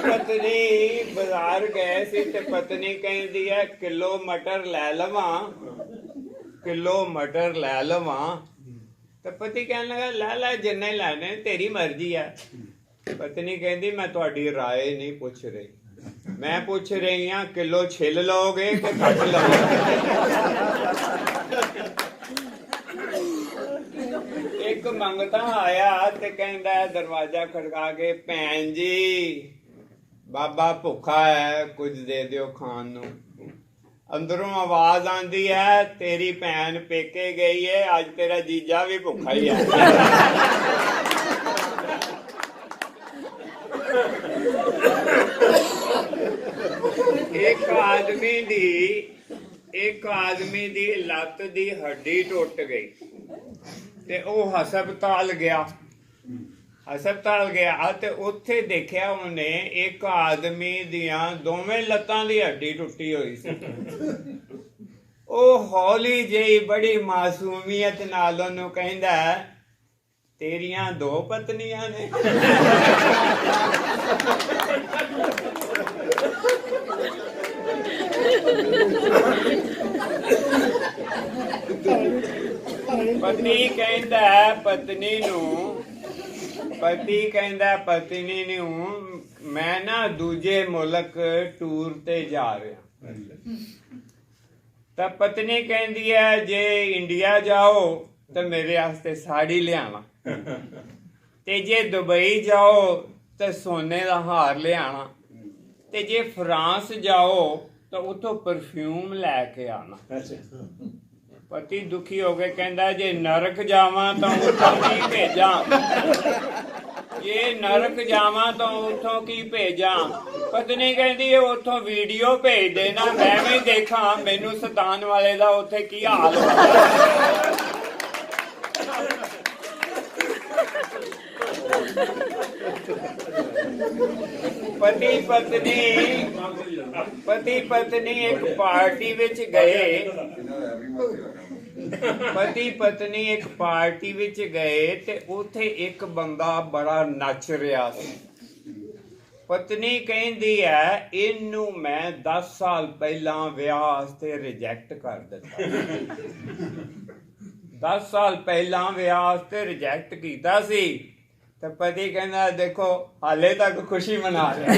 पत्नी बाजार गए सी ते पत्नी कहती है किलो मटर लै लवां, किलो मटर लै लवां। तो पति कहने लगा लै लै जिन्ने लैने तेरी मर्जी है। पत्नी कहती मैं तुहाडी राय नहीं पुछ रही, मैं पूछ रही हाँ किलो छिल लोगे कि कट लोगे। एक मंगता आया ते कहंदा दरवाजा खड़का के भैन जी बाबा भुखा है कुछ दे दियो खान नू। अंदरों आवाज आंदी है तेरी भैन पेके गई है आज तेरा जीजा भी भुखा ही है। एक आदमी दी लत दी हड्डी टुट गई ते ओ हस्पताल गया ते उत्थे देखिया उन्हें एक आदमी दियां दोवें लत्तां दी हड्डी टुटी हुई सी। ओ हौली जही बड़ी मासूमियत नाल ओनू कहंदा तेरियां दो पत्नियां ने। पति कहंदा पत्नी नू मैं ना दूजे मुल्क टूर ते जा रहा। तो पत्नी कहंदी है जे इंडिया जाओ तो मेरे वास्ते साड़ी लियावा, ते जे दुबई जाओ तो सोने का हार लियाना, ते जे फ्रांस जाओ तो उतो परफ्यूम लैके आना। पति दुखी हो गए कहंदा जे नरक जावां तो उठों की भेजा, जे नरक जावां तो उठों की भेजा। पत्नी कहंदी उठों वीडियो भेज देना मैं भी देखा मैनू सतान वाले दा उत्थे की हाल होता। पति पत्नी एक पार्टी विच गए, ते उथे एक बंदा बड़ा नच रहा सी। पत्नी कहंदी है इनू मैं 10 साल पहला विआह वास्ते रिजेक्ट कर दिता। 10 साल पहला विआह वास्ते रिजेक्ट कीता सी। तो पति कहना देखो हाले तक खुशी मना रहा।